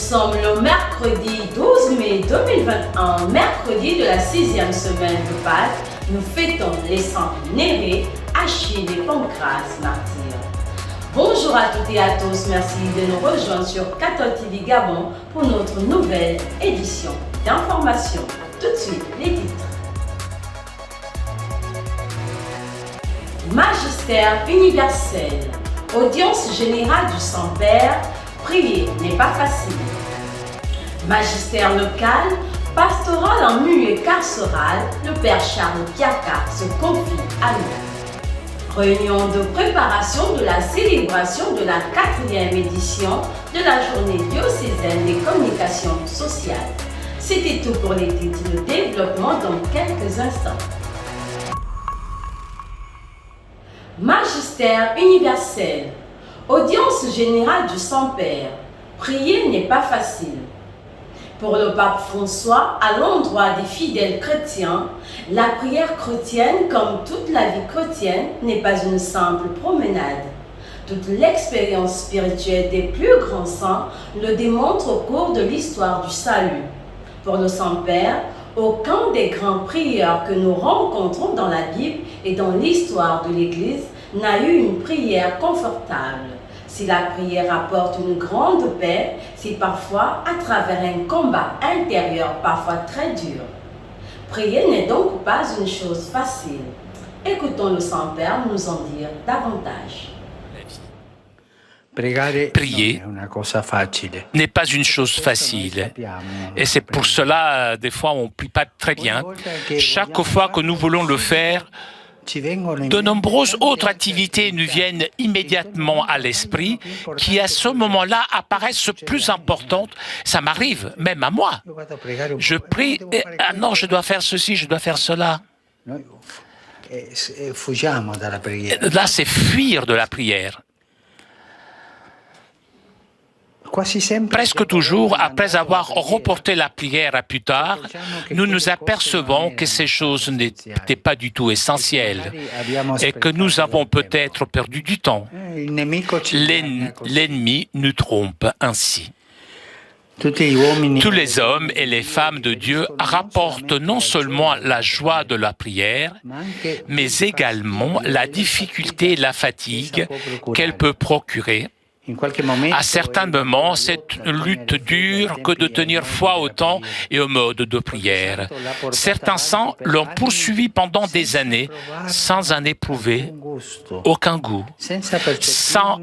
sommes le mercredi 12 mai 2021, mercredi de la 6e semaine de Pâques. Nous fêtons les saints Nérée, Achille et Pancrace, martyrs. Bonjour à toutes et à tous, merci de nous rejoindre sur Cathol TV Gabon pour notre nouvelle édition d'information. Tout de suite, les titres. Magistère universel, audience générale du Saint-Père, prier n'est pas facile. Magistère local, pastoral en milieu carcéral, le Père Charles Piaka se confie à nous. Réunion de préparation de la célébration de la 4e édition de la journée diocésaine des communications sociales. C'était tout pour les titres de développement dans quelques instants. Magistère universel, audience générale du Saint-Père, prier n'est pas facile. Pour le pape François, à l'endroit des fidèles chrétiens, la prière chrétienne, comme toute la vie chrétienne, n'est pas une simple promenade. Toute l'expérience spirituelle des plus grands saints le démontre au cours de l'histoire du salut. Pour le Saint-Père, aucun des grands prieurs que nous rencontrons dans la Bible et dans l'histoire de l'Église n'a eu une prière confortable. Si la prière apporte une grande paix, c'est parfois à travers un combat intérieur parfois très dur. Prier n'est donc pas une chose facile. Écoutons le Saint-Père nous en dire davantage. Prier n'est pas une chose facile. Et c'est pour cela, des fois, on ne prie pas très bien. Chaque fois que nous voulons le faire, de nombreuses autres activités nous viennent immédiatement à l'esprit qui, à ce moment-là, apparaissent plus importantes. Ça m'arrive, même à moi. Je prie, et, ah non, je dois faire ceci, je dois faire cela. Là, c'est fuir de la prière. Presque toujours, après avoir reporté la prière à plus tard, nous nous apercevons que ces choses n'étaient pas du tout essentielles et que nous avons peut-être perdu du temps. L'ennemi nous trompe ainsi. Tous les hommes et les femmes de Dieu rapportent non seulement la joie de la prière, mais également la difficulté et la fatigue qu'elle peut procurer. À certains moments, c'est une lutte dure que de tenir foi au temps et au mode de prière. Certains saints l'ont poursuivi pendant des années sans en éprouver aucun goût, sans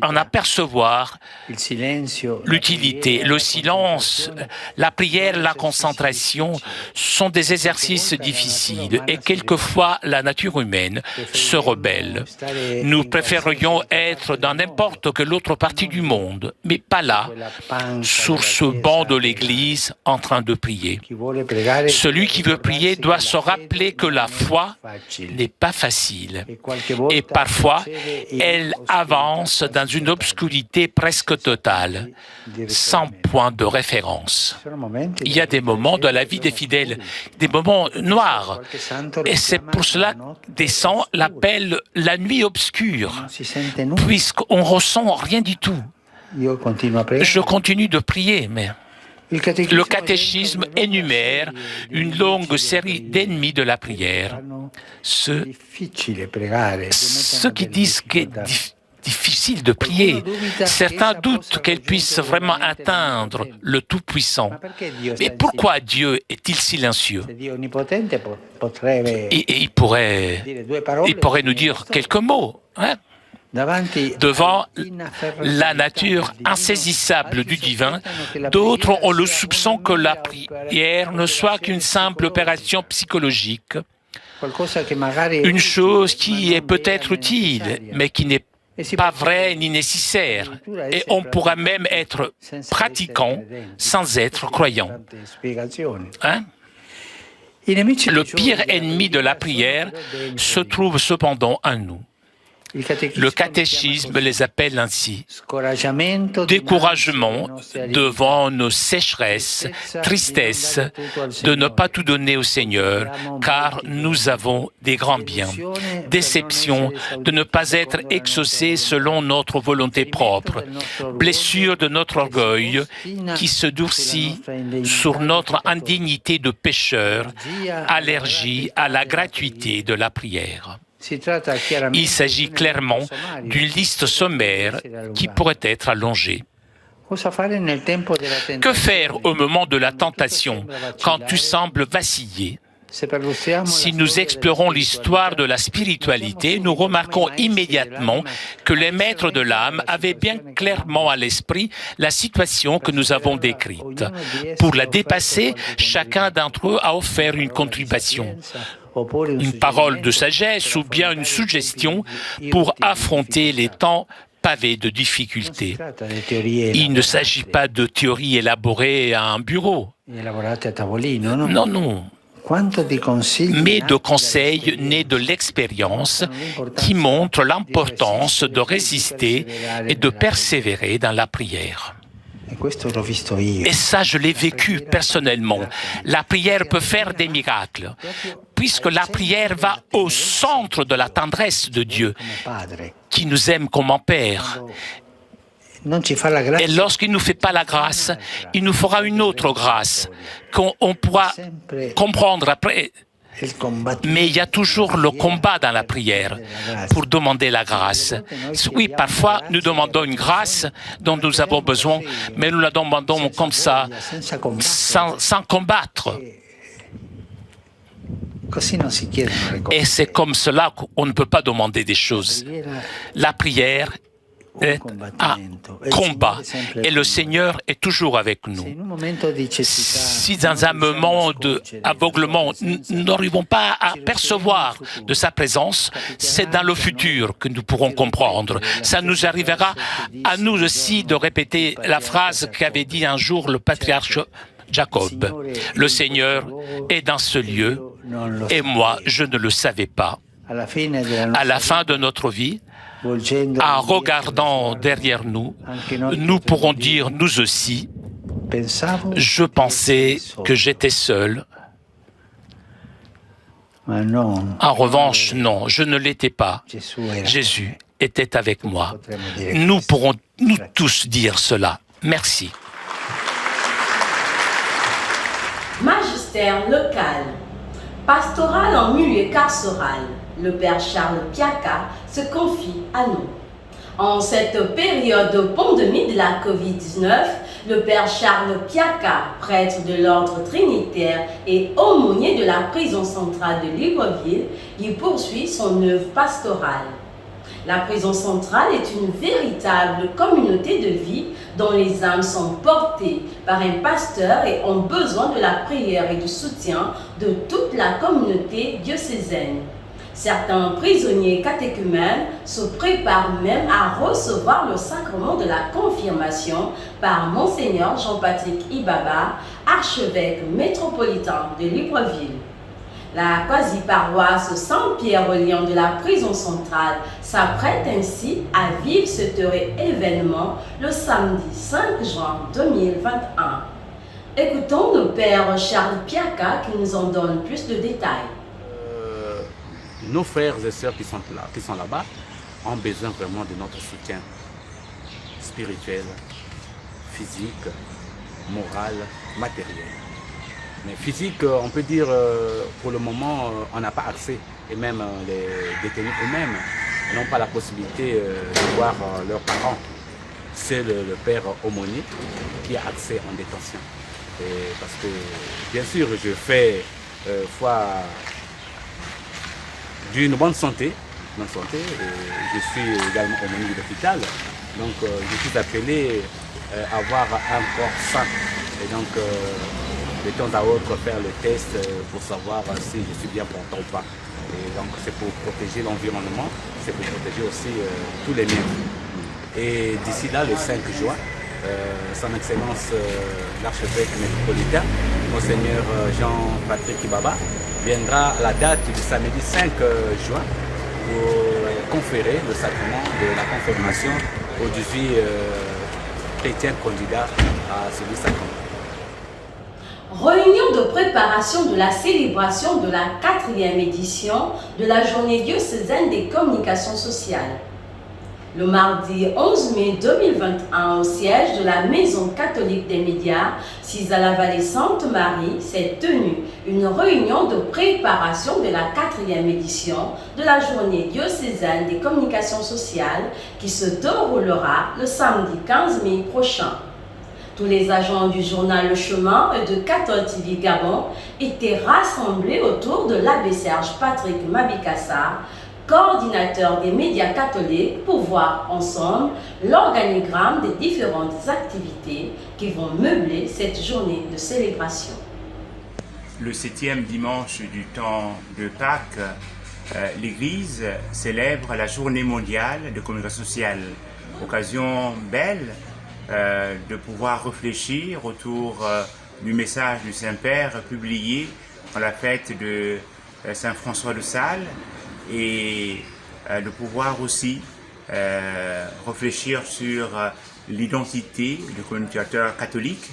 en apercevoir l'utilité. Le silence, la prière, la concentration sont des exercices difficiles et quelquefois la nature humaine se rebelle. Nous préférerions être dans n'importe quelle autre partie du monde, mais pas là, sur ce banc de l'église en train de prier. Celui qui veut prier doit se rappeler que la foi n'est pas facile et parfois elle avance dans une obscurité presque totale, sans point de référence. Il y a des moments dans la vie des fidèles, des moments noirs, et c'est pour cela que des saints l'appellent la nuit obscure, puisqu'on ressent rien du tout. Je continue de prier, mais le catéchisme énumère une longue série d'ennemis de la prière. Ceux qui disent qu'il est difficile de prier. Certains doutent qu'elle puisse vraiment atteindre le Tout-Puissant. Mais pourquoi Dieu est-il silencieux? Et il pourrait nous dire quelques mots, hein? Devant la nature insaisissable du divin, d'autres ont le soupçon que la prière ne soit qu'une simple opération psychologique, une chose qui est peut-être utile, mais qui n'est pas vraie ni nécessaire. Et on pourra même être pratiquant sans être croyant. Hein? Le pire ennemi de la prière se trouve cependant en nous. Le catéchisme les appelle ainsi. Découragement devant nos sécheresses, tristesse de ne pas tout donner au Seigneur, car nous avons des grands biens. Déception de ne pas être exaucés selon notre volonté propre. Blessure de notre orgueil qui se durcit sur notre indignité de pécheur. Allergie à la gratuité de la prière. Il s'agit clairement d'une liste sommaire qui pourrait être allongée. Que faire au moment de la tentation, quand tu sembles vaciller? Si nous explorons l'histoire de la spiritualité, nous remarquons immédiatement que les maîtres de l'âme avaient bien clairement à l'esprit la situation que nous avons décrite. Pour la dépasser, chacun d'entre eux a offert une contribution. Une parole de sagesse ou bien une suggestion pour affronter les temps pavés de difficultés. Il ne s'agit pas de théories élaborées à un bureau. Non, non. Mais de conseils nés de l'expérience qui montrent l'importance de résister et de persévérer dans la prière. Et ça, je l'ai vécu personnellement. La prière peut faire des miracles, puisque la prière va au centre de la tendresse de Dieu, qui nous aime comme un Père. Et lorsqu'il ne nous fait pas la grâce, il nous fera une autre grâce, qu'on pourra comprendre après. Mais il y a toujours le combat dans la prière pour demander la grâce. Oui, parfois nous demandons une grâce dont nous avons besoin, mais nous la demandons comme ça, sans combattre. Et c'est comme cela qu'on ne peut pas demander des choses. La prière est un combat et le Seigneur est toujours avec nous. Si dans un moment d'aveuglement, nous n'arrivons pas à percevoir de sa présence, c'est dans le futur que nous pourrons comprendre. Ça nous arrivera à nous aussi de répéter la phrase qu'avait dit un jour le patriarche Jacob. Le Seigneur est dans ce lieu et moi, je ne le savais pas. À la fin de notre vie, en regardant derrière nous, nous pourrons dire, nous aussi, je pensais que j'étais seul. En revanche, non, je ne l'étais pas. Jésus était avec moi. Nous pourrons nous tous dire cela. Merci. Magistère local. Pastoral en milieu carcéral. Le Père Charles Piaka se confie à nous. En cette période de pandémie de la COVID-19, le Père Charles Piaka, prêtre de l'ordre trinitaire et aumônier de la prison centrale de Libreville, y poursuit son œuvre pastorale. La prison centrale est une véritable communauté de vie dont les âmes sont portées par un pasteur et ont besoin de la prière et du soutien de toute la communauté diocésaine. Certains prisonniers catéchumènes se préparent même à recevoir le sacrement de la confirmation par Monseigneur Jean-Patrick Ibaba, archevêque métropolitain de Libreville. La quasi-paroisse Saint-Pierre-aux-Lions de la prison centrale s'apprête ainsi à vivre cet heureux événement le samedi 5 juin 2021. Écoutons le Père Charles Piaka qui nous en donne plus de détails. Nos frères et sœurs qui sont là-bas, ont besoin vraiment de notre soutien spirituel, physique, moral, matériel. Mais physique, on peut dire, pour le moment, on n'a pas accès. Et même les détenus eux-mêmes n'ont pas la possibilité de voir leurs parents. C'est le père aumônier qui a accès en détention. Et parce que, bien sûr, je fais foi d'une bonne santé. Et je suis également aumônier de l'hôpital. Donc, je suis appelé à avoir un corps sain. Et donc, de temps à autre, faire le test pour savoir si je suis bien portant ou pas. Et donc, c'est pour protéger l'environnement, c'est pour protéger aussi tous les miens. Et d'ici là, le 5 juin, Son Excellence l'archevêque métropolitain, Monseigneur Jean-Patrick Ibaba, viendra à la date du samedi 5 juin pour conférer le sacrement de la confirmation aux 18 chrétiens candidats à ce sacrement. Réunion de préparation de la célébration de la 4e édition de la Journée diocésaine des communications sociales. Le mardi 11 mai 2021, au siège de la Maison catholique des médias, 6 à la Vallée Sainte-Marie, s'est tenue une réunion de préparation de la 4e édition de la Journée diocésaine des communications sociales qui se déroulera le samedi 15 mai prochain. Tous les agents du journal Le Chemin et de Cathol TV Gabon étaient rassemblés autour de l'abbé Serge Patrick Mabikassa, coordinateur des médias catholiques, pour voir ensemble l'organigramme des différentes activités qui vont meubler cette journée de célébration. Le 7e dimanche du temps de Pâques, l'Église célèbre la Journée mondiale de communication sociale. Occasion belle de pouvoir réfléchir autour du message du Saint-Père publié dans la fête de Saint François de Sales et de pouvoir aussi réfléchir sur l'identité du communicateur catholique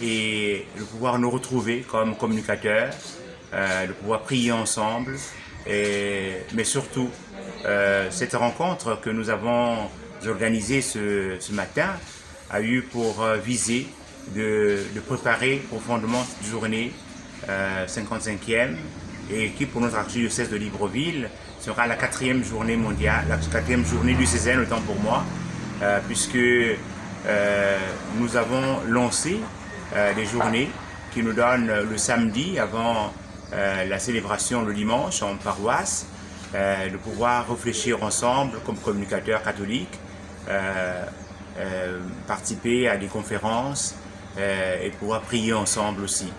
et de pouvoir nous retrouver comme communicateurs, de pouvoir prier ensemble, mais surtout cette rencontre que nous avons organisée ce matin a eu pour viser de préparer profondément cette journée 55e et qui pour notre archidiocèse de Libreville sera la 4e journée mondiale, la 4e journée diocésaine autant pour moi, puisque nous avons lancé des journées qui nous donnent le samedi avant la célébration le dimanche en paroisse, de pouvoir réfléchir ensemble comme communicateurs catholiques, participer à des conférences et pouvoir prier ensemble aussi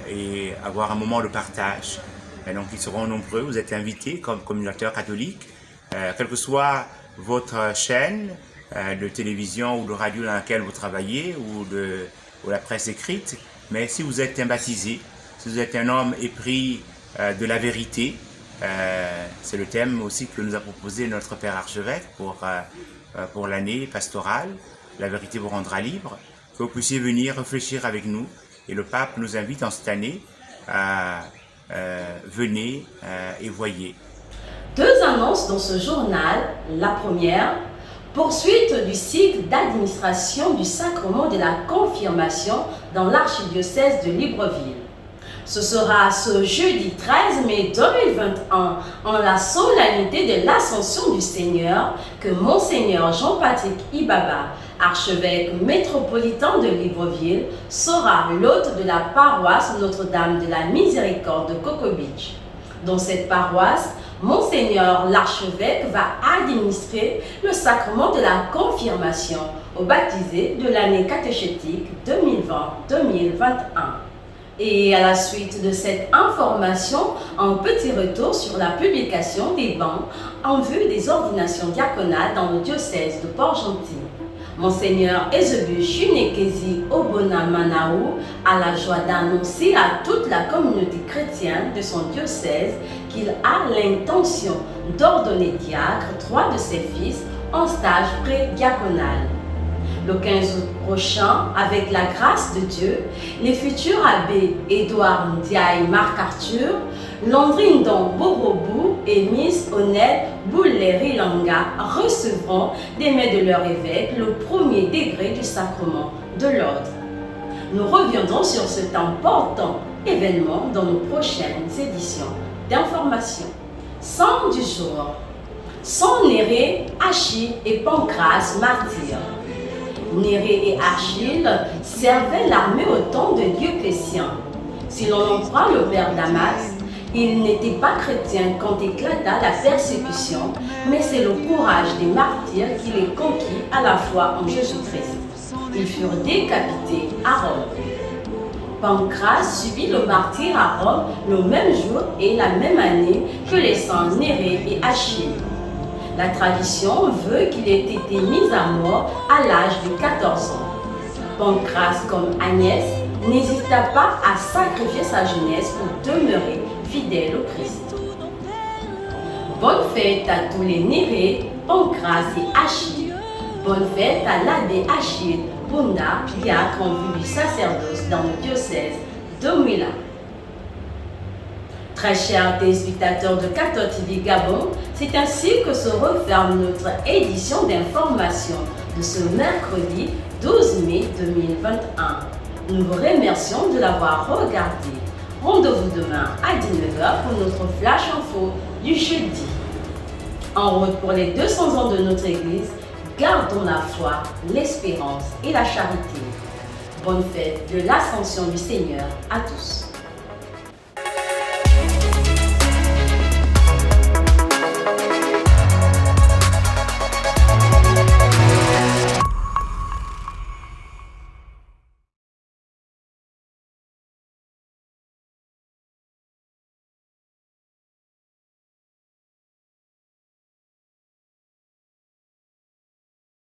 et avoir un moment de partage. Et donc ils seront nombreux, vous êtes invités comme communicateurs catholiques, quelle que soit votre chaîne de télévision ou de radio dans laquelle vous travaillez ou la presse écrite, mais si vous êtes un baptisé, si vous êtes un homme épris de la vérité, c'est le thème aussi que nous a proposé notre Père Archevêque pour l'année pastorale, la vérité vous rendra libre, que vous puissiez venir réfléchir avec nous. Et le pape nous invite en cette année à venez et voyez. Deux annonces dans ce journal. La première, poursuite du cycle d'administration du sacrement de la confirmation dans l'archidiocèse de Libreville. Ce sera ce jeudi 13 mai 2021, en la solennité de l'Ascension du Seigneur, que Monseigneur Jean-Patrick Ibaba, archevêque métropolitain de Libreville, sera l'hôte de la paroisse Notre-Dame de la Miséricorde de Coco Beach. Dans cette paroisse, Monseigneur l'archevêque va administrer le sacrement de la confirmation aux baptisés de l'année catéchétique 2020-2021. Et à la suite de cette information, un petit retour sur la publication des bancs en vue des ordinations diaconales dans le diocèse de Port-Gentil. Monseigneur Ezebu Chunekezi Obona Manaou a la joie d'annoncer à toute la communauté chrétienne de son diocèse qu'il a l'intention d'ordonner diacre 3 de ses fils en stage pré-diaconal. Le 15 août prochain, avec la grâce de Dieu, les futurs abbés Édouard Ndiaye Marc-Arthur, Landrine Don Borobou et Miss Honnête Bouleri-Langa recevront des mains de leur évêque le premier degré du sacrement de l'ordre. Nous reviendrons sur cet important événement dans nos prochaines éditions d'information. Saints du jour. Saint Néré, Achille et Pancrace martyrs. Néré et Achille servaient l'armée au temps de Dioclétien. Si l'on en croit le père Damas, ils n'étaient pas chrétiens quand éclata la persécution, mais c'est le courage des martyrs qui les conquit à la foi en Jésus-Christ. Ils furent décapités à Rome. Pancrace subit le martyre à Rome le même jour et la même année que les saints Néré et Achille. La tradition veut qu'il ait été mis à mort à l'âge de 14 ans. Pancrace, comme Agnès, n'hésita pas à sacrifier sa jeunesse pour demeurer fidèle au Christ. Bonne fête à tous les Néré, Pancras et Achille. Bonne fête à l'abbé Achille Bunda, diacre en vue du sacerdoce dans le diocèse de Milan. Très chers téléspectateurs de Cathode TV Gabon, c'est ainsi que se referme notre édition d'information de ce mercredi 12 mai 2021. Nous vous remercions de l'avoir regardé. Rendez-vous demain à 19h pour notre Flash Info du jeudi. En route pour les 200 ans de notre Église, gardons la foi, l'espérance et la charité. Bonne fête de l'Ascension du Seigneur à tous.